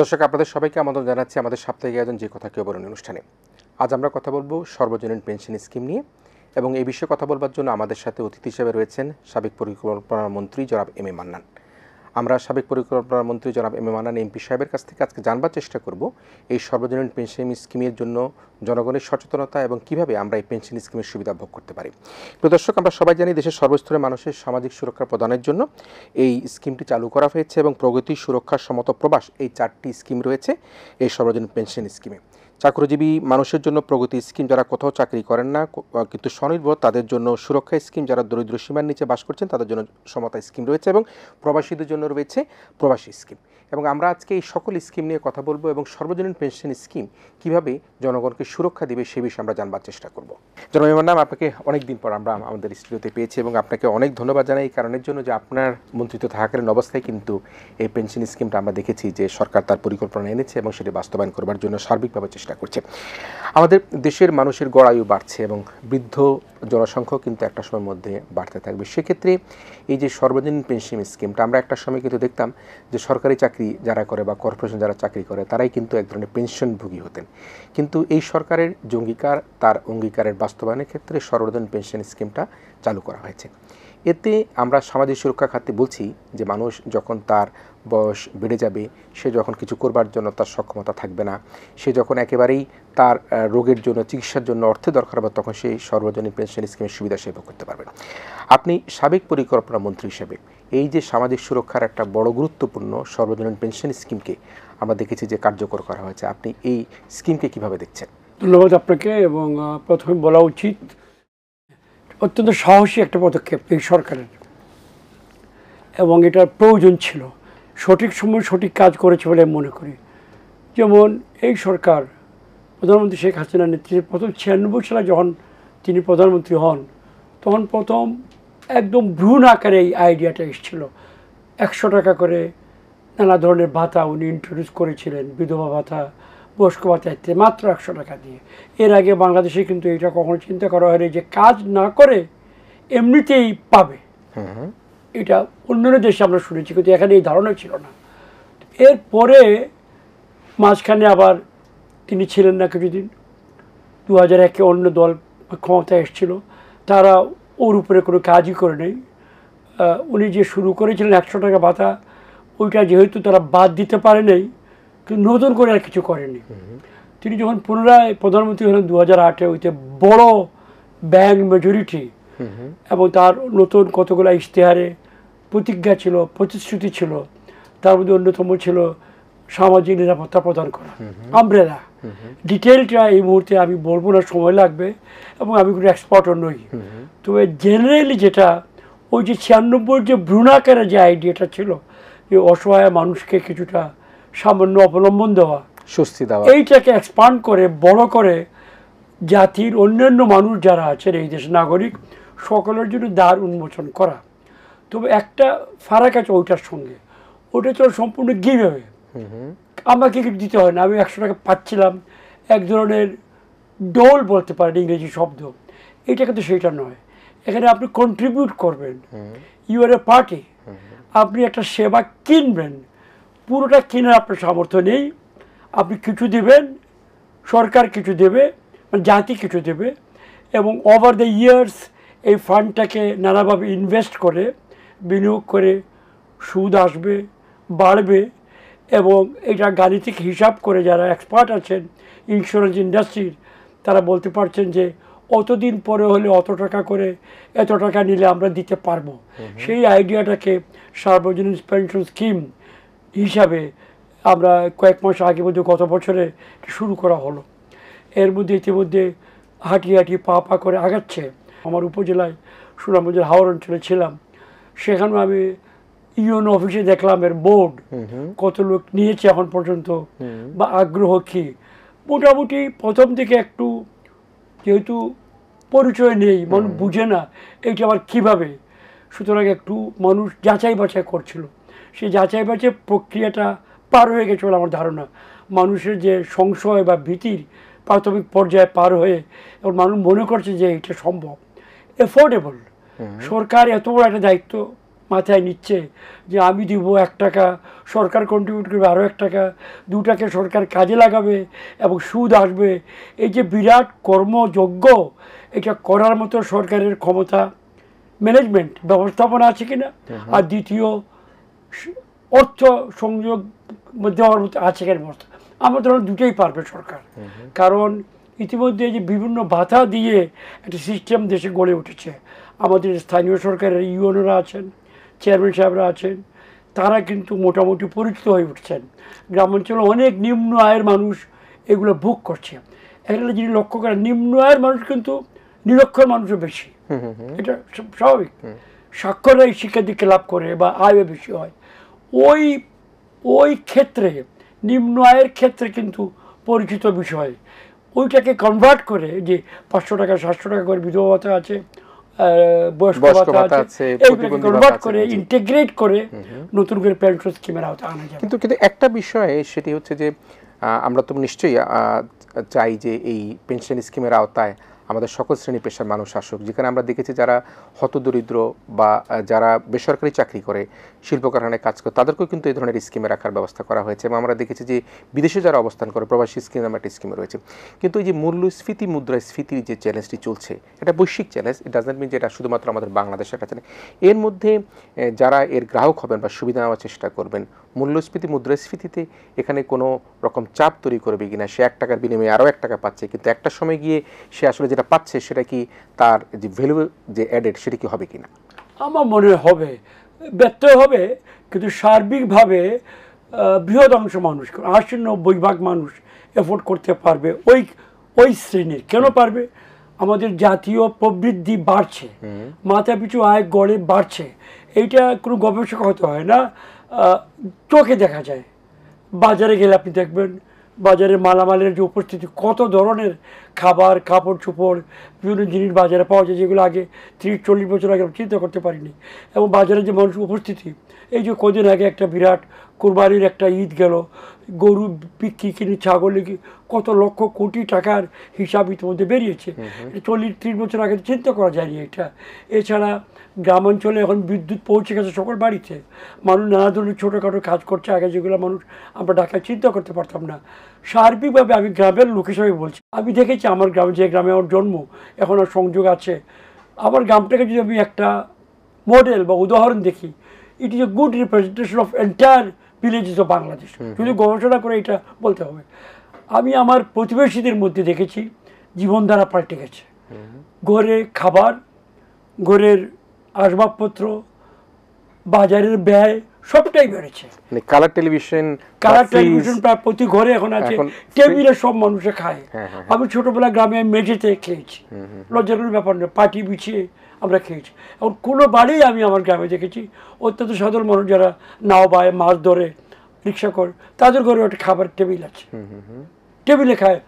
দর্শক, আপনাদের সবাইকে আমন্ত্রণ জানাচ্ছি আমাদের সাপ্তাহিক আয়োজন যে কথা কেউ বলেন অনুষ্ঠানে। আজ আমরা কথা বলবো সর্বজনীন পেনশন স্কিম নিয়ে, এবং এই বিষয়ে কথা বলবার জন্য আমাদের সাথে অতিথি হিসেবে রয়েছেন সাবেক পরিকল্পনা মন্ত্রী জনাব এম এ মান্নান। আমরা সাবেক পরিকল্পনা মন্ত্রী জনাব এম এ মান্নান এমপি সাহেবের কাছ থেকে আজকে জানবার চেষ্টা করব এই সর্বজনীন পেনশন স্কিমের জন্য জনগণের সচেতনতা এবং কিভাবে আমরা এই পেনশন স্কিমের সুবিধা ভোগ করতে পারি। প্রিয় দর্শক, আমরা সবাই জানি দেশের সর্বস্তরের মানুষের সামাজিক সুরক্ষা প্রদানের জন্য এই স্কিমটি চালু করা হয়েছে, এবং প্রগতি, সুরক্ষা, সমতা, প্রবাস এই 4টি স্কিম রয়েছে এই সর্বজনীন পেনশন স্কিমে। চাকরিজীবী মানুষের জন্য প্রগতি স্কিম, যারা কোথাও চাকরি করেন না কিন্তু স্বনির্ভর, তাদের জন্য সুরক্ষা স্কিম, যারা দরিদ্র সীমার নিচে বাস করছেন তাদের জন্য সমতা স্কিম রয়েছে, এবং প্রবাসীদের জন্য রয়েছে প্রবাসী স্কিম। এবং আমরা আজকে এই সকল স্কিম নিয়ে কথা বলবো এবং সর্বজনীন পেনশন স্কিম কিভাবে জনগণকে সুরক্ষা দেবে সে বিষয়ে আমরা জানবার চেষ্টা করব। জনাব এম এ মান্নান, আপনাকে অনেকদিন পর আমরা আমাদের স্টুডিওতে পেয়েছি, এবং আপনাকে অনেক ধন্যবাদ জানাই এই কারণের জন্য যে আপনার মন্ত্রিত্ব থাকাকালীন অবস্থায় কিন্তু এই পেনশন স্কিমটা আমরা দেখেছি যে সরকার তার পরিকল্পনা এনেছে এবং সেটি বাস্তবায়ন করবার জন্য সার্বিকভাবে চেষ্টা করছে। আমাদের দেশের মানুষের গড় আয়ু বাড়ছে এবং বৃদ্ধ জনসংখ্যাও কিন্তু একটা সময়ের মধ্যে বাড়তে থাকবে। সেক্ষেত্রে এই যে সর্বজনীন পেনশন স্কিমটা, আমরা একটা সময় কিন্তু দেখতাম যে সরকারি চাকরি যারা করে বা কর্পোরেশন যারা চাকরি করে তারাই কিন্তু এক ধরনের পেনশনভোগী হতেন, কিন্তু এই সরকারের যে অঙ্গীকার, তার অঙ্গীকারের বাস্তবায়নের ক্ষেত্রে সর্বজনীন পেনশন স্কিমটা চালু করা হয়েছে। এতে আমরা সামাজিক সুরক্ষা খাতে বলছি যে মানুষ যখন তার বয়স বেড়ে যাবে, সে যখন কিছু করবার জন্য তার সক্ষমতা থাকবে না, সে যখন একেবারেই তার রোগের জন্য, চিকিৎসার জন্য অর্থের দরকার হবে, তখন সেই সর্বজনীন পেনশন স্কিমের সুবিধা সে ভোগ করতে পারবেন। আপনি সাবেক পরিকল্পনা মন্ত্রী হিসেবে এই যে সামাজিক সুরক্ষার একটা বড় গুরুত্বপূর্ণ সর্বজনীন পেনশন স্কিমকে আমরা দেখেছি যে কার্যকর করা হয়েছে, আপনি এই স্কিমকে কিভাবে দেখছেন? ধন্যবাদ আপনাকে। এবং প্রথমে বলা উচিত, অত্যন্ত সাহসী একটা পদক্ষেপ এই সরকারের, এবং এটার প্রয়োজন ছিল। সঠিক সময় সঠিক কাজ করেছে বলে মনে করি। যেমন এই সরকার প্রধানমন্ত্রী শেখ হাসিনার নেতৃত্বে প্রথম 96 সালে যখন তিনি প্রধানমন্ত্রী হন, তখন প্রথম একদম ভ্রূণ আকারে এই আইডিয়াটা এসেছিল। 100 টাকা করে নানা ধরনের ভাতা উনি ইন্ট্রোডিউস করেছিলেন, বিধবা ভাতা, বয়স্ক ভাতা ইত্যাদি, মাত্র 100 টাকা দিয়ে। এর আগে বাংলাদেশে কিন্তু এটা কখনো চিন্তা করা হয়নি যে কাজ না করে এমনিতেই পাবে। এটা অন্যান্য দেশে আমরা শুনেছি, কিন্তু এখানে এই ধারণা ছিল না। এরপরে মাঝখানে আবার তিনি ছিলেন না কিছুদিন, 2001-এ অন্য দল ক্ষমতায় এসেছিল, তারা ওর উপরে কোনো কাজই করে নেই। উনি যে শুরু করেছিলেন 100 টাকা ভাতা, ওইটা যেহেতু তারা বাদ দিতে পারে নাই, কিন্তু নতুন করে আর কিছু করেনি। তিনি যখন পুনরায় প্রধানমন্ত্রী হলেন 2008-এ, ওইতে বড় ব্যাংক মেজরিটি, এবং তার নতুন কতগুলো ইশতেহারে প্রতিজ্ঞা ছিল, প্রতিশ্রুতি ছিল। তার মধ্যে অন্যতম ছিল সামাজিক নিরাপত্তা প্রদান করা, আমব্রেলা। ডিটেলটা এই মুহূর্তে আমি বলবো না, সময় লাগবে, এবং আমি কোনো এক্সপার্টও নই। তবে জেনারেলি যেটা, ওই যে 96 যে ভ্রূণাকারে যে আইডিয়াটা ছিল, যে অসহায় মানুষকে কিছুটা সামান্য অবলম্বন দেওয়া, স্বস্তি দেওয়া, এইটাকে এক্সপান্ড করে বড় করে জাতির অন্যান্য মানুষ যারা আছেন এই দেশের নাগরিক সকলের জন্য দ্বার উন্মোচন করা। তবে একটা ফারাক আছে ওইটার সঙ্গে, ওটা ছিল সম্পূর্ণ গিভঅ্যাওয়ে। আমাকে কিছু দিতে হয় না, আমি 100 টাকা পাচ্ছিলাম, এক ধরনের ডোল বলতে পারেন ইংরেজি শব্দ। এটা কিন্তু সেটা নয়। এখানে আপনি কন্ট্রিবিউট করবেন, ইউ আর এ পার্টি। আপনি একটা সেবা কিনবেন, পুরোটা কেনার আপনার সামর্থ্য নেই, আপনি কিছু দেবেন, সরকার কিছু দেবে, জাতি কিছু দেবে, এবং ওভার দ্য ইয়ার্স এই ফান্ডটাকে নানাভাবে ইনভেস্ট করে, বিনিয়োগ করে সুদ আসবে, বাড়বে। এবং এটা গাণিতিক হিসাব করে যারা এক্সপার্ট আছেন ইন্স্যুরেন্স ইন্ডাস্ট্রির, তারা বলতে পারছেন যে অতদিন পরে হলে অত টাকা করে, এত টাকা নিলে আমরা দিতে পারবো। সেই আইডিয়াটাকে সার্বজনীন পেনশন স্কিম হিসাবে আমরা কয়েক মাস আগে মধ্যে গত বছরে শুরু করা হলো। এর মধ্যে ইতিমধ্যে হাঁটি হাঁটি পা পা করে আগাচ্ছে। আমার উপজেলায় সুনামগঞ্জের হাওড় অঞ্চলে ছিলাম, সেখানেও আমি ইউএন অফিসে দেখলাম এর বোর্ড, কত লোক নিয়েছে এখন পর্যন্ত বা আগ্রহ কী। মোটামুটি প্রথম দিকে একটু, যেহেতু পরিচয় নেই, মানুষ বুঝে না এইটা আবার কীভাবে, সুতরাং একটু মানুষ যাচাই বাছাই করছিল। সেই যাচাই বাছাই প্রক্রিয়াটা পার হয়ে গেছে বলে আমার ধারণা। মানুষের যে সংশয় বা ভীতির প্রাথমিক পর্যায়ে পার হয়ে এবং মানুষ মনে করছে যে এটা সম্ভব, এফোর্ডেবল। সরকার এত বড় একটা দায়িত্ব মাথায় নিচ্ছে যে আমি দিব 1 টাকা, সরকার কন্ট্রিবিউট করবে আরও 1 টাকা, 2 টাকা সরকার কাজে লাগাবে এবং সুদ আসবে, এই যে বিরাট কর্মযজ্ঞ, এটা করার মতো সরকারের ক্ষমতা, ম্যানেজমেন্ট ব্যবস্থাপনা আছে কিনা, আর দ্বিতীয় অর্থ সংযোগ দেওয়ার মতো আছে কিনা ব্যবস্থা। আমার ধরুন দুটোই পারবে সরকার, কারণ ইতিমধ্যে যে বিভিন্ন বাধা দিয়ে একটা সিস্টেম দেশে গড়ে উঠেছে। আমাদের স্থানীয় সরকারের ইউএনওরা আছেন, চেয়ারম্যান সাহেবরা আছেন, তারা কিন্তু মোটামুটি পরিচিত হয়ে উঠছেন। গ্রামাঞ্চলে অনেক নিম্ন আয়ের মানুষ এগুলো ভোগ করছে। এখানে যিনি লক্ষ্য করেন, নিম্ন আয়ের মানুষ কিন্তু নিরক্ষর মানুষও বেশি, এটা স্বাভাবিক। সাক্ষররা এই শিক্ষা দীক্ষা লাভ করে বা আয়ও বেশি হয়। ওই ওই ক্ষেত্রে নিম্ন আয়ের ক্ষেত্রে কিন্তু পরিচিত বিষয়, ওইটাকে কনভার্ট করে যে 500 টাকা 700 টাকা করে বিধবা ভাতা আছে, বয়স্ক ভাতা আছে, এইগুলোকে কনভার্ট করে ইন্টিগ্রেট করে নতুন করে পেনশন স্কিমের আওতায় আনা যাবে। কিন্তু একটা বিষয়ে সেটি হচ্ছে যে আমরা তো নিশ্চয়ই চাই যে এই পেনশন স্কিমের আওতায় আমাদের সকল শ্রেণী পেশার মানুষ আসুক, যেখানে আমরা দেখেছি যারা হতদরিদ্র বা যারা বেসরকারি চাকরি করে, শিল্প কারখানায় কাজ করে, তাদেরকেও কিন্তু এই ধরনের স্কিমে রাখার ব্যবস্থা করা হয়েছে। এবং আমরা দেখেছি যে বিদেশে যারা অবস্থান করে প্রবাসী স্কিম নামে একটা স্কিমে রয়েছে। কিন্তু এই যে মূল্যস্ফীতি, মুদ্রাস্ফীতির যে চ্যালেঞ্জটি চলছে, এটা বৈশ্বিক চ্যালেঞ্জ, ইট ডাজন্ট মিন যে এটা শুধুমাত্র আমাদের বাংলাদেশের কাছে নেই। এর মধ্যে যারা এর গ্রাহক হবেন বা সুবিধা নেওয়ার চেষ্টা করবেন, মূল্যস্ফীতি মুদ্রাস্ফীতিতে এখানে কোনো রকম চাপ তৈরি করবে কিনা, সে 1 টাকার বিনিময়ে আরও 1 টাকা পাচ্ছে, কিন্তু একটা সময় গিয়ে সে আসলে যেটা পাচ্ছে সেটা কি তার যে ভ্যালু যে অ্যাডেড সেটা কি হবে কিনা? আমার মনে হবে ব্যত্যয় হবে, কিন্তু সার্বিকভাবে বৃহৎ অংশ মানুষ, 80-90% মানুষ এফোর্ড করতে পারবে। ওই শ্রেণীর কেন পারবে? আমাদের জাতীয় প্রবৃদ্ধি বাড়ছে, মাথা পিছু আয় গড়ে বাড়ছে। এইটা কোনো গবেষক হতে হয় না, চোখে দেখা যায়। বাজারে গেলে আপনি দেখবেন বাজারে মালামালের যে উপস্থিতি, কত ধরনের খাবার, কাপড় চোপড়, বিভিন্ন জিনিস বাজারে পাওয়া যায়, যেগুলো আগে 30-40 বছর আগে চিন্তা করতে পারিনি। এবং বাজারে যে মানুষ উপস্থিতি, এই যে কদিন আগে একটা বিরাট কোরবানির একটা ঈদ গেল, গরু বিক্রি কিনে, ছাগল কত লক্ষ কোটি টাকার হিসাব ইতিমধ্যে বেরিয়েছে। 40-30 বছর আগে চিন্তা করা যায়নি এটা। এছাড়া গ্রামাঞ্চলে এখন বিদ্যুৎ পৌঁছে গেছে সকল বাড়িতে, মানুষ নানা ধরনের ছোটোখাটো কাজ করছে, আগে যেগুলো মানুষ আমরা ঢাকায় চিন্তা করতে পারতাম না। সার্বিকভাবে আমি গ্রামের লোক হিসাবে বলছি, আমি দেখেছি আমার গ্রামে, যে গ্রামে আমার জন্ম, এখন আর সংযোগ আছে, আমার গ্রামটাকে যদি আমি একটা মডেল বা উদাহরণ দেখি, it is a good representation of entire villages of Bangladesh. যদি গবেষণা করে এটা বলতে হবে। আমি আমার প্রতিবেশীদের মধ্যে দেখেছি জীবনধারা পাল্টে গেছে। ঘরে খাবার, ঘরের আসবাবপত্র, বাজারের ব্যয় সবটাই বেড়েছে। কালার টেলিভিশন প্রায় প্রতি ঘরে এখন আছে, টেবিলে সব মানুষে খায়। আমি ছোটবেলা গ্রামে মেঝেতে খেয়েছি, লজ্জার কোনো ব্যাপার নয়, পাটি বিছিয়ে আমরা খেয়েছি। এখন কোনো বাড়ি আমি আমার গ্রামে দেখেছি অত্যন্ত সাধারণ মানুষ যারা নাও বায়, মাছ ধরে, রিক্সা করে, তাদের ঘরে একটা খাবার টেবিল আছে, টেবিলে খায়।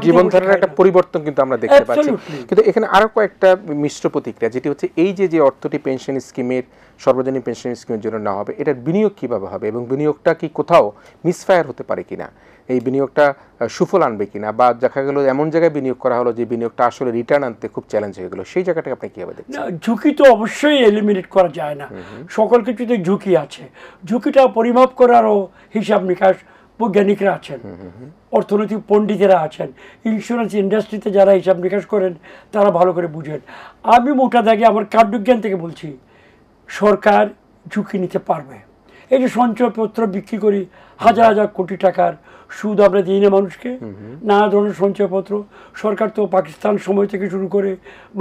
জীবনধারার একটা পরিবর্তন কিন্তু আমরা দেখতে পাচ্ছি। কিন্তু এখানে আরো কয়েকটা মিশ্র প্রতিক্রিয়া, যেটি হচ্ছে এই যে অর্থটি পেনশন স্কিমের, সর্বজনীন পেনশন স্কিমের জন্য না হবে, এটার বিনিয়োগ কিভাবে হবে এবং বিনিয়োগটা কি কোথাও মিসফায়ার হতে পারে কিনা, এই বিনিয়োগটা সুফল আনবে কিনা, বা দেখা গেল এমন জায়গায় বিনিয়োগ করা হলো যে বিনিয়োগটা আসলে রিটার্ন আনতে খুব চ্যালেঞ্জ হয়ে গেল, সেই জায়গাটাকে আপনি কিভাবে দেখছেন? ঝুঁকি তো অবশ্যই এলিমিনেট করা যায় না, সকল কিছুতে ঝুঁকি আছে। ঝুঁকিটা পরিমাপ করারও হিসাব নিকাশ বৈজ্ঞানিকরা আছেন, অর্থনৈতিক পণ্ডিতেরা আছেন, ইন্স্যুরেন্স ইন্ডাস্ট্রিতে যারা হিসাব নিকাশ করেন তারা ভালো করে বুঝেন। আমি মোটা দাগে আমার কার্যজ্ঞান থেকে বলছি, সরকার ঝুঁকি নিতে পারবে। এই যে সঞ্চয়পত্র বিক্রি করি, হাজার হাজার কোটি টাকার সুদ আমরা দিই না মানুষকে, নানা ধরনের সঞ্চয়পত্র। সরকার তো পাকিস্তান সময় থেকে শুরু করে,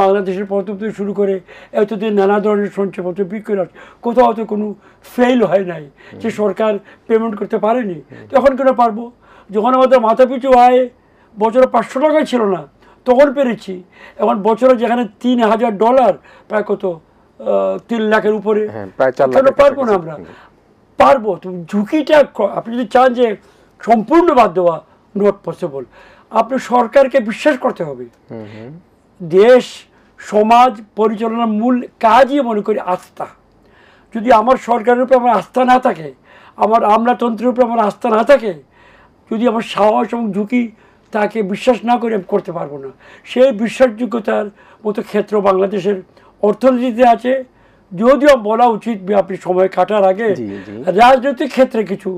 বাংলাদেশের প্রথম থেকে শুরু করে এতদিন নানা ধরনের সঞ্চয়পত্র বিক্রি করে, কোথাও তো কোনো ফেল হয় নাই যে সরকার পেমেন্ট করতে পারেনি। তখন কেন পারবো? যখন আমাদের মাথাপিছু আয় বছরে 500 টাকাই ছিল না, তখন পেরেছি। এখন বছরে যেখানে $3,000, প্রায় কত 3 লাখের উপরে, কেন পারবো না? আমরা পারবো। তো ঝুঁকিটা আপনি যদি চান যে সম্পূর্ণ বাদ দেওয়া, নট পসিবল। আপনি সরকারকে বিশ্বাস করতে হবে। দেশ সমাজ পরিচালনার মূল কাজই মনে করি আস্থা। যদি আমার সরকারের উপরে আমার আস্থা না থাকে, আমার আমলাতন্ত্রের উপরে আমার আস্থা না থাকে, যদি আমার সাহস এবং ঝুঁকি তাকে বিশ্বাস না করে আমি করতে পারবো না। সেই বিশ্বাসযোগ্যতার মতো ক্ষেত্র বাংলাদেশের অর্থনীতিতে আছে, যদিও বলা উচিত আপনি সময় কাটার আগে জি, জি। রাজনৈতিক ক্ষেত্রে কিছু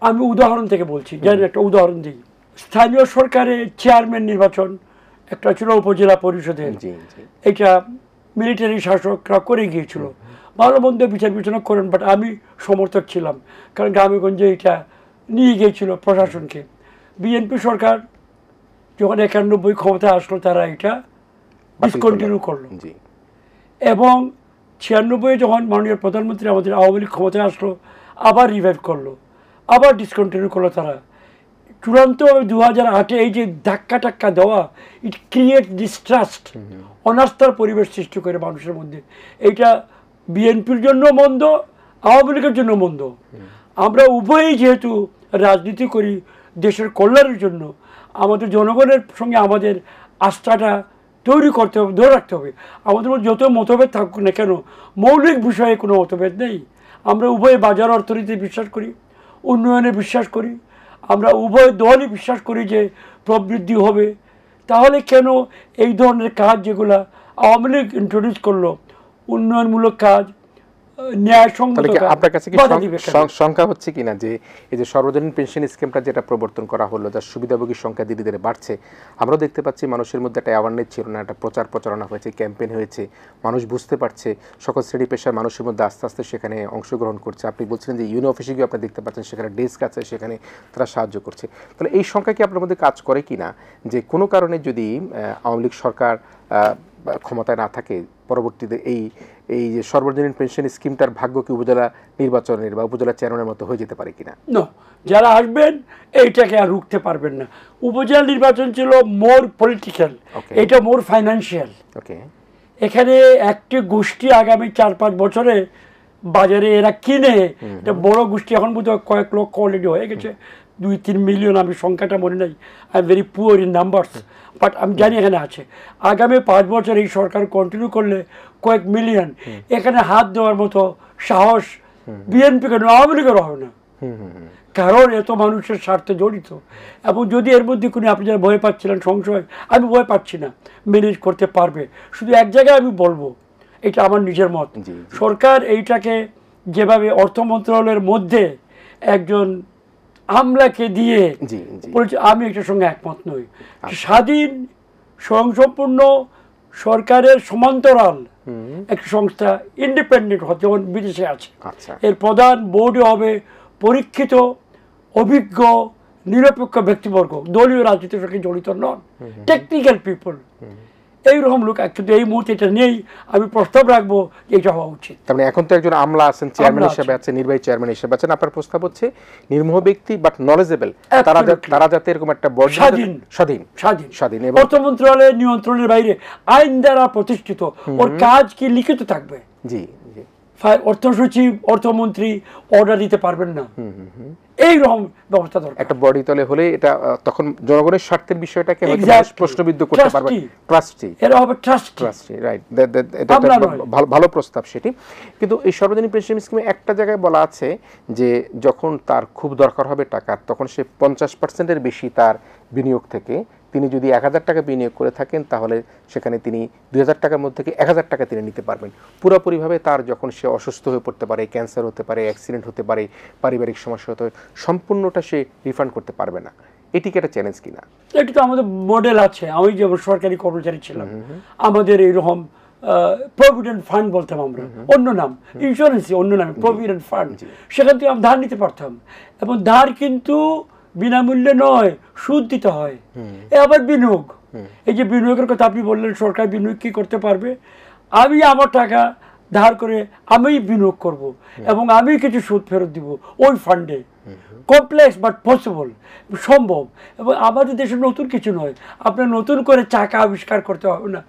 আমি উদাহরণ থেকে বলছি, যেন একটা উদাহরণ দিই। স্থানীয় সরকারের চেয়ারম্যান নির্বাচন একটা ছিল উপজেলা পরিষদের, জি, জি। এটা মিলিটারি শাসকরা করে গিয়েছিল, ভালো মন্দ বিচার বিবেচনা করেন, বাট আমি সমর্থক ছিলাম, কারণ গ্রামেগঞ্জে এটা নিয়ে গিয়েছিল প্রশাসনকে। বিএনপি সরকার যখন 91 ক্ষমতায় আসলো, তারা এটা ডিসকন্টিনিউ করলো, জি। এবং 96 যখন মাননীয় প্রধানমন্ত্রী আমাদের আওয়ামী লীগ ক্ষমতায় আসলো, আবার রিভাইভ করলো, আবার ডিসকন্টিনিউ করলো তারা। চূড়ান্ত 2008-এ এই যে ধাক্কা টাক্কা দেওয়া, ইট ক্রিয়েট ডিস্ট্রাস্ট, অনাস্থার পরিবেশ সৃষ্টি করে মানুষের মধ্যে। এইটা বিএনপির জন্য মন্দ, আওয়ামী লীগের জন্য মন্দ। আমরা উভয়ই যেহেতু রাজনীতি করি দেশের কল্যাণের জন্য, আমাদের জনগণের সঙ্গে আমাদের আস্থাটা তৈরি করতে হবে, ধরে রাখতে হবে। আমাদের মধ্যে যত মতভেদ থাকুক না কেন, মৌলিক বিষয়ে কোনো মতভেদ নেই। আমরা উভয় বাজার অর্থনীতি বিশ্বাস করি, উন্নয়নে বিশ্বাস করি, আমরা উভয় দলই বিশ্বাস করি যে প্রবৃদ্ধি হবে। তাহলে কেন এই ধরনের কাজ যেগুলা আওয়ামী লীগ ইন্ট্রোডিউস করলো, উন্নয়নমূলক কাজ, ন্যায়সঙ্গত তাহলে কি কাজ, আপনার কাছে কি বাধা দিবে কেন? সংখ্যা হচ্ছে কিনা যে এই যে সর্বজনীন পেনশন স্কিমটা যেটা প্রবর্তন করা হলো, যার সুবিধাভোগীর সংখ্যা ধীরে ধীরে বাড়ছে, আমরাও দেখতে পাচ্ছি মানুষের মধ্যে একটা অ্যাওয়ারনেস ছিল না, একটা প্রচারণা হয়েছে, ক্যাম্পেইন হয়েছে, মানুষ বুঝতে পারছে, সকল শ্রেণী পেশার মানুষের মধ্যে আস্তে আস্তে সেখানে অংশগ্রহণ করছে। আপনি বলছিলেন যে ইউনো অফিসে গিয়ে আপনি দেখতে পাচ্ছেন সেখানে ডেস্ক আছে, সেখানে তারা সাহায্য করছে। তাহলে এই সংখ্যা কি আপনার মধ্যে কাজ করে কিনা যে কোনো কারণে যদি আওয়ামী লীগ সরকার ক্ষমতায় না থাকে, পরবর্তীতে এই যে সর্বজনীন পেনশন স্কিমটার ভাগ্য কি উপজেলা নির্বাচনের বা উপজেলা চেয়ারম্যানের মতো হয়ে যেতে পারে কিনা? নো, যারা আসবেন এইটাকে আর রুখতে পারবেন না। উপজেলা নির্বাচন ছিল মোর পলিটিক্যাল, এটা মোর ফাইন্যান্সিয়াল। ওকে। এখানে একটি গোষ্ঠী আগামী 4-5 বছরে বাজারে এরা কিনে, এটা বড় গোষ্ঠী, এখন বোধহয় কয়েক লক্ষ অলরেডি হয়ে গেছে, 2-3 মিলিয়ন, আমি সংখ্যাটা মনে নাই, I am very poor in numbers, but আমি জানি এখানে আছে। আগামী 5 বছর এই সরকার কন্টিনিউ করলে কয়েক মিলিয়ন, এখানে হাত দেওয়ার মতো সাহস বিএনপি কেন, আওয়ামী লীগের হবে না, কারণ এত মানুষের স্বার্থে জড়িত। এবং যদি এর মধ্যে কোনো, আপনি যারা ভয় পাচ্ছিলেন সংশয়, আমি ভয় পাচ্ছি না, ম্যানেজ করতে পারবে। শুধু এক জায়গায় আমি বলবো, এটা আমার নিজের মত, সরকার এইটাকে যেভাবে অর্থ মন্ত্রণালয়ের মধ্যে একজন আমলাকে দিয়ে বলছে, আমি এটার সঙ্গে একমত নই। স্বাধীন স্বয়ংসম্পূর্ণ সরকারের সমান্তরাল একটা সংস্থা, ইন্ডিপেন্ডেন্ট হচ্ছে, যেমন বিদেশে আছে, এর প্রধান বোর্ডে হবে পরীক্ষিত, অভিজ্ঞ, নিরপেক্ষ ব্যক্তিবর্গ, দলীয় রাজনীতির সঙ্গে জড়িত নন, টেকনিক্যাল পিপল, এইরকম লোক। অ্যাকচুয়ালি এই মুহূর্তে এটা নেই, আমি প্রস্তাব রাখবো যে এটা হওয়া উচিত। তার মানে এখন তো একজন আমলা আছেন, চেয়ারম্যান হিসেবে আছেন, নির্বাহী চেয়ারম্যান হিসেবে আছেন, আপনার প্রস্তাব হচ্ছে নির্মোহ ব্যক্তি বাট নলেজেবল, তারা যাতে এরকম একটা বড় স্বাধীন এবং অর্থ মন্ত্রণালয়ের নিয়ন্ত্রণের বাইরে আইন দ্বারা প্রতিষ্ঠিত, ওর কাজ কি লিখিত থাকবে। জি, অর্থ সচিব, অর্থমন্ত্রী অর্ডার দিতে পারবেন না, এইরকম ব্যবস্থা দরকার। একটা বডি তলে হলে এটা তখন জনগণের স্বার্থের বিষয়টাকে প্রশ্নবিদ্ধ করতে পারবে, ট্রাস্টি, এরা হবে ট্রাস্টি, রাইট। এটা ভালো প্রস্তাব সেটি। কিন্তু এই সর্বজনীন পেনশন স্কিমে একটা জায়গায় বলা আছে যে যখন তার খুব দরকার হবে টাকার, তখন সে 50%-এর বেশি তার বিনিয়োগ থেকে, তিনি যদি 1000 টাকা বিনিয়োগ করে থাকেন, তাহলে সেখানে তিনি 2000 টাকার মধ্যে থেকে 1000 টাকা তিনি নিতে পারবেন। পুরোপুরিভাবে তার যখন সে অসুস্থ হয়ে পড়তে পারে, ক্যান্সার হতে পারে, অ্যাক্সিডেন্ট হতে পারে, পারিবারিক সমস্যা হতে পারে, সম্পূর্ণটা সে রিফান্ড করতে পারবে না। এটি কি একটা চ্যালেঞ্জ কিনা? এটি তো আমাদের মডেল আছে। আমি যেমন সরকারি কর্মচারী ছিলাম, আমাদের এইরকম প্রভিডেন্ট ফান্ড বলতাম আমরা, অন্য নাম ইন্স্যুরেন্সই, অন্য নামে প্রভিডেন্ট ফান্ড, সেখান থেকে আমি ধার নিতে পারতাম। এবং ধার কিন্তু বিনামূল্যে নয়, সুদ দিতে হয়। আবার বিনিয়োগ, এই যে বিনিয়োগের কথা আপনি বললেন, সরকার বিনিয়োগ কি করতে পারবে? আমি আমার টাকা ধার করে আমি বিনিয়োগ করব এবং আমি কিছু সুদ ফেরত দিব ওই ফান্ডে। কমপ্লেক্স বাট পসিবল, সম্ভব। এবং আমাদের দেশে নতুন কিছু নয়, আপনার নতুন করে চাকা আবিষ্কার করতে হবে না,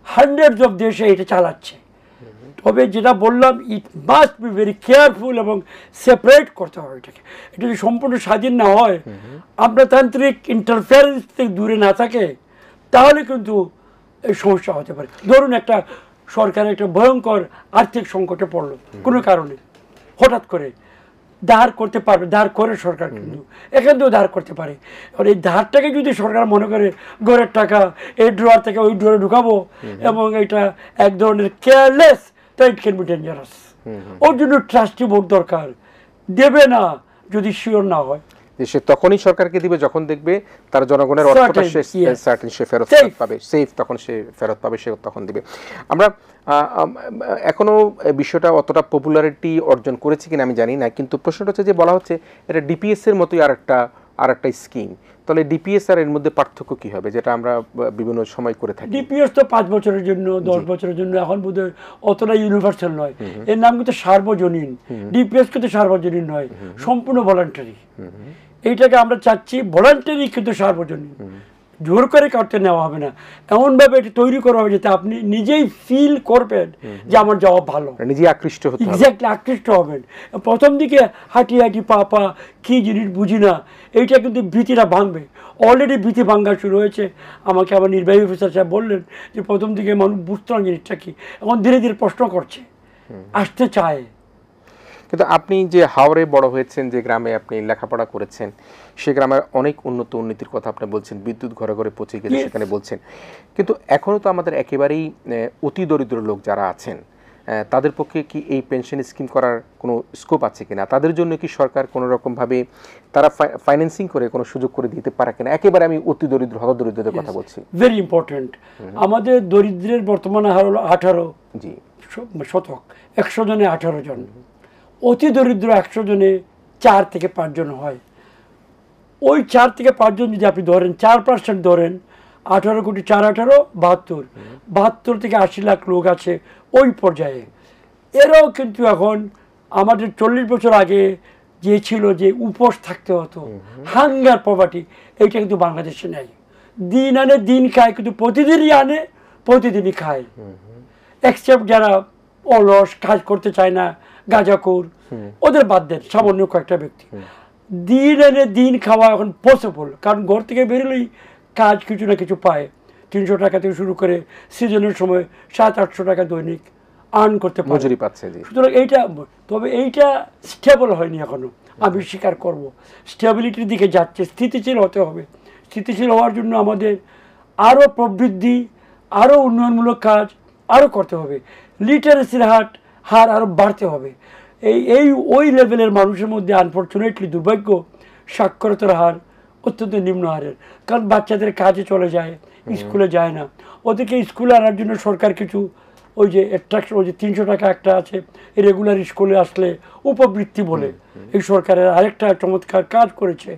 হান্ড্রেডস অফ দেশে এটা চালাচ্ছে। তবে যেটা বললাম, it must be very careful এবং সেপারেট করতে হবে এটাকে। এটা যদি সম্পূর্ণ স্বাধীন না হয়, আমলাতান্ত্রিক ইন্টারফারেন্স থেকে দূরে না থাকে, তাহলে কিন্তু এই সমস্যা হতে পারে। ধরুন একটা সরকার একটা ভয়ঙ্কর আর্থিক সংকটে পড়লো কোনো কারণে, হঠাৎ করে ধার করতে পারবে, ধার করে সরকার কিন্তু এখান থেকেও ধার করতে পারে। আর এই ধারটাকে যদি সরকার মনে করে ঘরের টাকা এই ড্রয়ার থেকে ওই ড্রয়ারে ঢুকাবো এবং এটা এক ধরনের কেয়ারলেস, তাই ইট ক্যান বি ডেঞ্জারাস। ওর জন্য ট্রাস্টি বোর্ড দরকার, দেবে না যদি শিওর না হয়। যে সে তখনই সরকারকে দিবে যখন দেখবে তার জনগণের অর্থটা সে সার্টেন সে ফেরত পাবে, সেফ তখন সে ফেরত পাবে, সে তখন দিবে। আমরা এখনো বিষয়টা অতটা পপুলারিটি অর্জন করেছে কিনা আমি জানি না, কিন্তু প্রশ্নটা হচ্ছে যে বলা হচ্ছে এটা ডিপিএস এর মতোই আরেকটা স্কিম, তাহলে ডিপিএস আর এর মধ্যে পার্থক্য কি হবে, যেটা আমরা বিভিন্ন সময় করে থাকি? ডিপিএস তো 5 বছরের জন্য 10 বছরের জন্য, এখন বোধহয় অতটা ইউনিভার্সাল নয়, এর নাম কিন্তু সার্বজনীন। ডিপিএস কিন্তু সার্বজনীন নয়, সম্পূর্ণ ভলান্টারি। এইটাকে আমরা চাচ্ছি ভলান্টারি কিন্তু সার্বজনীন, জোর করে কাটতে নেওয়া হবে না, এমনভাবে এটা তৈরি করা হবে যাতে আপনি নিজেই ফিল করবেন যে আমার জবাব ভালো, নিজেই আকৃষ্ট হতে হবে। এক্স্যাক্টলি, আকৃষ্ট হবেন। প্রথম দিকে হাঁটি হাঁটি পা কি জিনিস বুঝি না, এইটা কিন্তু ভীতিটা ভাঙবে। অলরেডি ভীতি ভাঙ্গা শুরু হয়েছে। আমাকে আবার নির্বাহী অফিসার সাহেব বললেন যে প্রথম দিকে মানুষ বুঝতো না জিনিসটা কি, এখন ধীরে ধীরে প্রশ্ন করছে, আসতে চায়। কিন্তু আপনি যে হাওড়ে বড় হয়েছেন, যে গ্রামে আপনি লেখাপড়া করেছেন, সে গ্রামের অনেক উন্নতির কথা আপনি বলছেন, বিদ্যুৎ ঘরে ঘরে পৌঁছে গেছে সেখানে বলছেন, কিন্তু এখনও তো আমাদের একেবারেই অতি দরিদ্র লোক যারা আছেন তাদের পক্ষে কি এই পেনশন স্কিম করার কোনো স্কোপ আছে কিনা? তাদের জন্য কি সরকার কোনো রকমভাবে তারা ফাইন্যান্সিং করে কোনো সুযোগ করে দিতে পারে কিনা? একেবারে আমি অতি দরিদ্র হতদরিদ্রদের কথা বলছি। Very important. আমাদের দরিদ্রের বর্তমানে হার হলো 18 শতক, 100 জনে 18 জন। অতি দরিদ্র 100 জনে 4 থেকে 5 জন হয়। ওই 4 থেকে 5 জন যদি আপনি ধরেন, 4% ধরেন, 18 কোটি 4 18 72 থেকে 80 লাখ লোক আছে ওই পর্যায়ে। এরাও কিন্তু এখন আমাদের 40 বছর আগে যে ছিল যে উপোস থাকতে হতো, হাঙ্গার পভার্টি, এইটা কিন্তু বাংলাদেশে নেই। দিন আনে দিন খায়, কিন্তু প্রতিদিনই আনে প্রতিদিনই খায়। এক্সেপ্ট যারা অলস, কাজ করতে চায় না, গাঁজাখোর, ওদের বাদ দেন, সামান্য কয়েকটা ব্যক্তি। দিন এনে দিন খাওয়া এখন পসিবল, কারণ ঘর থেকে বেরোলেই কাজ কিছু না কিছু পায়। 300 টাকা থেকে শুরু করে সিজনের সময় 700-800 টাকা দৈনিক আর্ন করতে মজুরি পাচ্ছে। সুতরাং এইটা, তবে এইটা স্টেবল হয়নি এখনো, আমি স্বীকার করব। স্টেবিলিটির দিকে যাচ্ছে, স্থিতিশীল হতে হবে। স্থিতিশীল হওয়ার জন্য আমাদের আরও প্রবৃদ্ধি, আরও উন্নয়নমূলক কাজ আরও করতে হবে। লিটারেসির হার আরও বাড়তে হবে। ওই লেভেলের মানুষের মধ্যে আনফর্চুনেটলি দুর্ভাগ্য, সাক্ষরতার হার অত্যন্ত নিম্ন হারের, কারণ বাচ্চাদের কাজে চলে যায়, স্কুলে যায় না। ওদেরকে স্কুলে আনার জন্য সরকার কিছু ওই যে অ্যাট্রাকশন, ওই যে 300 টাকা একটা আছে রেগুলার স্কুলে আসলে উপবৃত্তি বলে, এই সরকারের আরেকটা চমৎকার কাজ করেছে।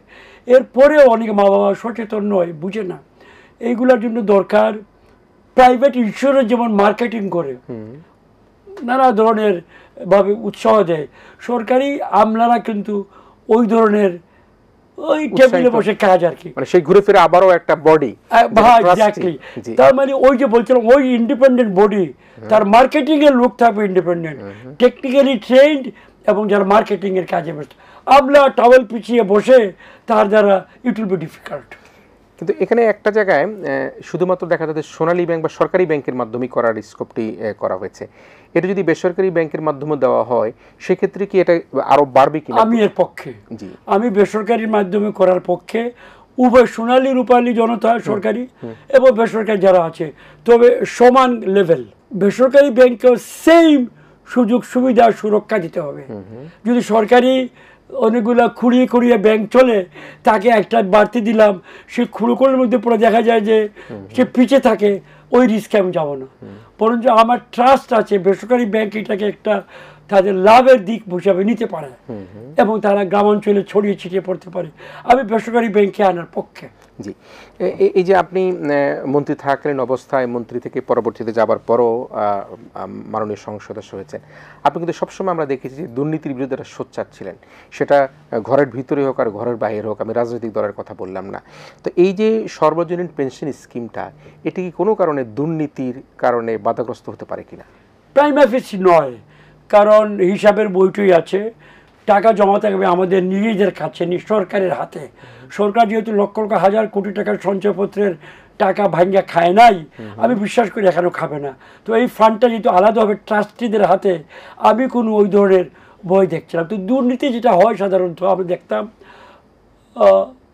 এরপরেও অনেক মা বাবা সচেতন নয়, বুঝে না। এইগুলোর জন্য দরকার প্রাইভেট ইন্স্যুরেন্স যেমন মার্কেটিং করে, নানা ধরনের ভাবে উৎসাহ দেয়, সরকারি আমলারা কিন্তু ওই ধরনের ওই টেবিলে বসে কাজ আর কি, মানে সেই ঘুরে ফিরে আবারও একটা বডি। এক্স্যাক্টলি। তার মানে ওই যে বলছিলাম, ওই ইন্ডিপেন্ডেন্ট বডি, তার মার্কেটিং এর লোক থাকবে ইন্ডিপেন্ডেন্ট, টেকনিক্যালি ট্রেন্ড, এবং যারা মার্কেটিং এর কাজে ব্যস্ত। আমলা টাওয়েল পিছিয়ে বসে তার দ্বারা ইট উইল বি ডিফিকাল্ট। কিন্তু এখানে একটা জায়গায় শুধুমাত্র দেখা যাচ্ছে সোনালী ব্যাংক বা সরকারি ব্যাংকের মাধ্যমে করার স্কোপটি করা হয়েছে। এটা যদি বেসরকারি ব্যাংকের মাধ্যমে দেওয়া হয় সেক্ষেত্রে কি এটা আরো বাড়বে কিনা? আমি এর পক্ষে, আমি বেসরকারির মাধ্যমে করার পক্ষে। উভয় সোনালী রূপালী জনতা, সরকারি এবং বেসরকারি যারা আছে, তবে সমান লেভেল। বেসরকারি ব্যাংকেও সেম সুযোগ সুবিধা সুরক্ষা দিতে হবে। যদি সরকারি অনেকগুলো খুঁড়িয়ে ব্যাংক চলে, তাকে একটা বাড়তি দিলাম, সে খুঁড়োখুড়ির মধ্যে পড়ে দেখা যায় যে সে পিছিয়ে থাকে, ওই রিস্কে আমি যাবো না। বরঞ্চ আমার ট্রাস্ট আছে বেসরকারি ব্যাংক এটাকে একটা তাদের লাভের দিক হিসাবে নিতে পারে এবং তারা গ্রামাঞ্চলে ছড়িয়ে ছিটিয়ে পড়তে পারে। আমি বেসরকারি ব্যাংকে আনার পক্ষে। জি, এই যে আপনি মন্ত্রী থাকাকালীন অবস্থায়, মন্ত্রী থেকে পরবর্তীতে যাবার পরও মাননীয় সংসদ সদস্য হয়েছেন, আপনি কিন্তু সবসময় আমরা দেখেছি যে দুর্নীতির বিরুদ্ধে একটা সোচ্চার ছিলেন, সেটা ঘরের ভিতরে হোক আর ঘরের বাইরে হোক। আমি রাজনৈতিক দলের কথা বললাম না। তো এই যে সর্বজনীন পেনশন স্কিমটা, এটি কি কোনো কারণে দুর্নীতির কারণে বাধাগ্রস্ত হতে পারে কিনা? প্রাইমা ফেসি নয়, কারণ হিসাবের বইটই আছে, টাকা জমা থাকবে আমাদের নিজেদের কাছে, সরকারের হাতে। সরকার যেহেতু লক্ষ লক্ষ হাজার কোটি টাকার সঞ্চয়পত্রের টাকা ভাঙ্গা খায় নাই, আমি বিশ্বাস করি এখানেও খাবে না। তো এই ফান্ডটা যেহেতু আলাদাভাবে ট্রাস্টিদের হাতে, আমি কোনো ওই ধরনের বই দেখছিলাম। তো দুর্নীতি যেটা হয় সাধারণত আমরা দেখতাম,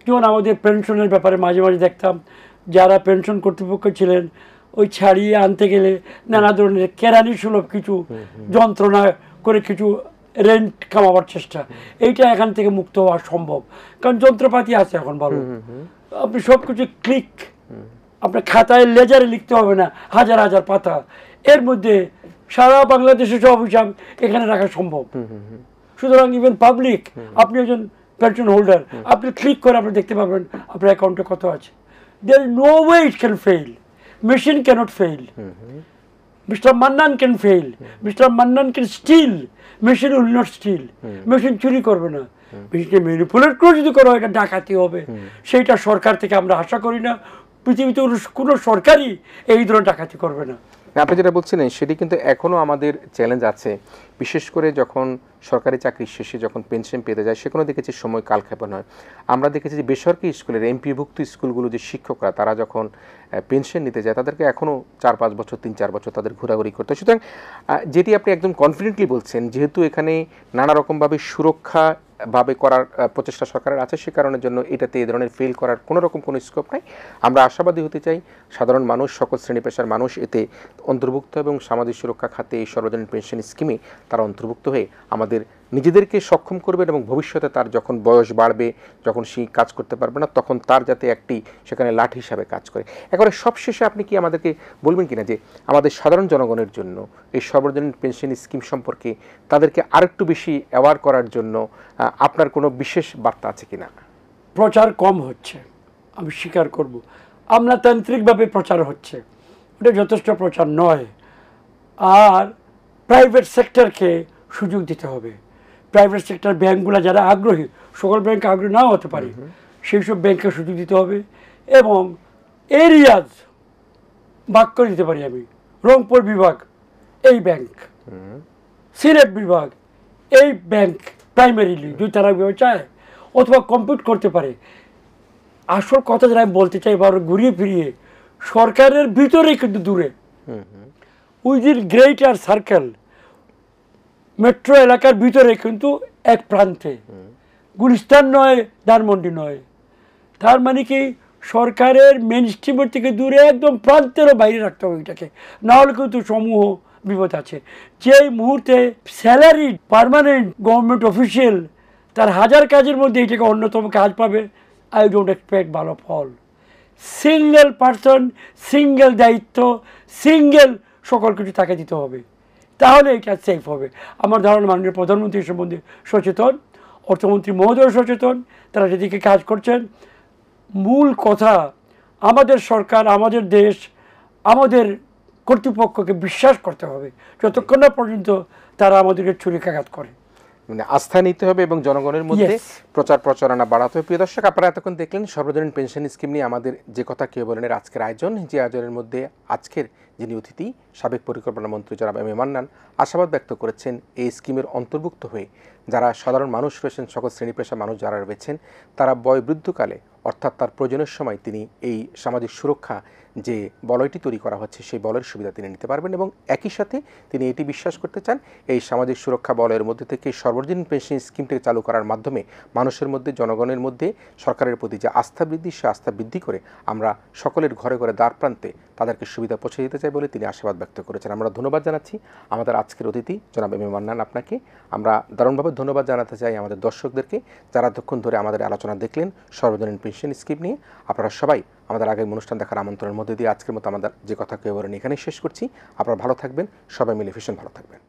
যেমন আমাদের পেনশনের ব্যাপারে মাঝে মাঝে দেখতাম যারা পেনশন কর্তৃপক্ষ ছিলেন ওই ছাড়িয়ে আনতে গেলে নানা ধরনের কেরানি সুলভ কিছু যন্ত্রণা করে কিছু রেন্ট কামাবার চেষ্টা, এইটা এখান থেকে মুক্ত হওয়া সম্ভব, কারণ যন্ত্রপাতি আছে এখন ভালো, আপনি সব কিছু ক্লিক, আপনার খাতায় লেজারে লিখতে হবে না হাজার হাজার পাতা, এর মধ্যে সারা বাংলাদেশের সব হিসাব এখানে রাখা সম্ভব। সুতরাং ইভেন পাবলিক, আপনি একজন পেনশন হোল্ডার, আপনি ক্লিক করে আপনি দেখতে পাবেন আপনার অ্যাকাউন্টে কত আছে। There is no way it can fail, machine cannot fail, mister Mannan can fail, mister Mannan can steal, machine will not steal, machine চুরি করবে না, মেশিনকে ম্যানিপুলেট করে যদি করো এটা ডাকাতি হবে, সেইটা সরকার থেকে আমরা আশা করি না, পৃথিবীতে কোনো সরকারই এই ধরনের ডাকাতি করবে না। আপনি যেটা বলছিলেন সেটি কিন্তু এখনও আমাদের চ্যালেঞ্জ আছে, বিশেষ করে যখন সরকারি চাকরি শেষে যখন পেনশন পেতে যায় সেখানেও দেখেছি সময় কালক্ষেপণ হয়। আমরা দেখেছি যে বেসরকারি স্কুলের এমপিভুক্ত স্কুলগুলো যে শিক্ষকরা তারা যখন পেনশন নিতে যায় তাদেরকে এখনও 4-5 বছর 3-4 বছর তাদের ঘোরাঘুরি করতে হয়। সুতরাং যেটি আপনি একদম কনফিডেন্টলি বলছেন, যেহেতু এখানে নানা রকমভাবে সুরক্ষা ভাবে করার প্রচেষ্টা সরকারের আছে, সে কারণের জন্য এটাতে এই ধরনের ফেল করার কোনো রকম কোনো স্কোপ নাই। আমরা আশাবাদী হতে চাই সাধারণ মানুষ, সকল শ্রেণী পেশার মানুষ এতে অন্তর্ভুক্ত এবং সামাজিক সুরক্ষা খাতে এই সর্বজনীন পেনশন স্কিমে তারা অন্তর্ভুক্ত হয়ে আমাদের নিজেদেরকে সক্ষম করবেন এবং ভবিষ্যতে তার যখন বয়স বাড়বে, যখন সে কাজ করতে পারবে না, তখন তার যাতে একটি সেখানে লাঠ হিসাবে কাজ করে। একেবারে সবশেষে আপনি কি আমাদেরকে বলবেন কিনা যে আমাদের সাধারণ জনগণের জন্য এই সর্বজনীন পেনশন স্কিম সম্পর্কে তাদেরকে আরেকটু বেশি অ্যাওয়ার করার জন্য আপনার কোনো বিশেষ বার্তা আছে কিনা? প্রচার কম হচ্ছে, আমি স্বীকার করব, আমলাতান্ত্রিকভাবে প্রচার হচ্ছে, ওটা যথেষ্ট প্রচার নয়। আর প্রাইভেট সেক্টরকে সুযোগ দিতে হবে। প্রাইভেট সেক্টর ব্যাংকগুলো যারা আগ্রহী, সকল ব্যাংক আগ্রহী নাও হতে পারে, সেই সব ব্যাংককে সুযোগ দিতে হবে এবং এরিয়াজ ভাগ করে দিতে পারি আমি, রংপুর বিভাগ এই ব্যাংক, সিলেট বিভাগ এই ব্যাংক, প্রাইমারিলি যদি তারা চায় অথবা কম্পিট করতে পারে। আসল কথা যারা আমি বলতে চাই এবার ঘুরিয়ে ফিরিয়ে, সরকারের ভিতরেই কিন্তু দূরে উইদিন গ্রেটার সার্কেল, মেট্রো এলাকার ভিতরে কিন্তু এক প্রান্তে, গুলিস্তান নয়, ধানমন্ডি নয়, তার মানে কি সরকারের মেন স্ট্রিমের থেকে দূরে একদম প্রান্তেরও বাইরে রাখতে হবে এটাকে, নাহলে কিন্তু সমূহ বিপদ আছে। যেই মুহূর্তে স্যালারি পার্মানেন্ট গভর্নমেন্ট অফিসিয়াল তার 1000 কাজের মধ্যে এইটাকে অন্যতম কাজ পাবে, আই ডোন্ট এক্সপেক্ট ভালো ফল। সিঙ্গেল পার্সন, সিঙ্গেল দায়িত্ব, সিঙ্গেল সকল কিছু তাকে দিতে হবে, তাহলে এটা সেফ হবে। আমার ধারণা মাননীয় প্রধানমন্ত্রী এ সম্বন্ধে সচেতন, অর্থমন্ত্রী মহোদয় সচেতন, তারা যেদিকে কাজ করছেন। মূল কথা, আমাদের সরকার, আমাদের দেশ, আমাদের কর্তৃপক্ষকে বিশ্বাস করতে হবে যতক্ষণ না পর্যন্ত তারা আমাদেরকে ছুরিকাঘাত করে। মানে আস্থা নিতে হবে এবং জনগণের মধ্যে প্রচার প্রচারণা বাড়াতে হবে। প্রিয় দর্শক, আপনারা এতক্ষণ দেখলেন সর্বজনীন পেনশন স্কিম নিয়ে আমাদের যে কথা কেউ বলেন আজকের আয়োজন। যে আয়োজনের মধ্যে আজকের যিনি অতিথি সাবেক পরিকল্পনা মন্ত্রী জনাব এম এ মান্নান আশাবাদ ব্যক্ত করেছেন এই স্কিমের অন্তর্ভুক্ত হয়ে যারা সাধারণ মানুষ রয়েছেন, সকল শ্রেণী পেশার মানুষ যারা রয়েছেন, তারা বয়োবৃদ্ধকালে অর্থাৎ তার প্রয়োজনের সময় তিনি এই সামাজিক সুরক্ষা যে বলয়টি তৈরি করা হচ্ছে সেই বলয়ের সুবিধা তিনি নিতে পারবেন এবং একই সাথে তিনি এটি বিশ্বাস করতে চান এই সামাজিক সুরক্ষা বলয়ের মধ্যে থেকে সর্বজনীন পেনশন স্কিমটিকে চালু করার মাধ্যমে মানুষের মধ্যে, জনগণের মধ্যে সরকারের প্রতি যে আস্থা বৃদ্ধি, সে আস্থা বৃদ্ধি করে আমরা সকলের ঘরে ঘরে দ্বার প্রান্তে তাদেরকে সুবিধা পৌঁছে দিতে চাই বলে তিনি আশাবাদ ব্যক্ত করেছেন। আমরা ধন্যবাদ জানাচ্ছি আমাদের আজকের অতিথি জনাব এম এ মান্নান আপনাকে। আমরা দারুণভাবে ধন্যবাদ জানাতে চাই আমাদের দর্শকদেরকে যারা এতক্ষণ ধরে আমাদের আলোচনা দেখলেন সর্বজনীন পেনশন স্কিম নিয়ে। আপনারা সবাই আমাদের আগামী অনুষ্ঠান দেখার আমন্ত্রণের মধ্যে দিয়ে আজকের মতো আমাদের যে কথা কেউ বলেন এখানেই শেষ করছি। আপনারা ভালো থাকবেন, সবাই মিলে ভীষণ ভালো থাকবেন।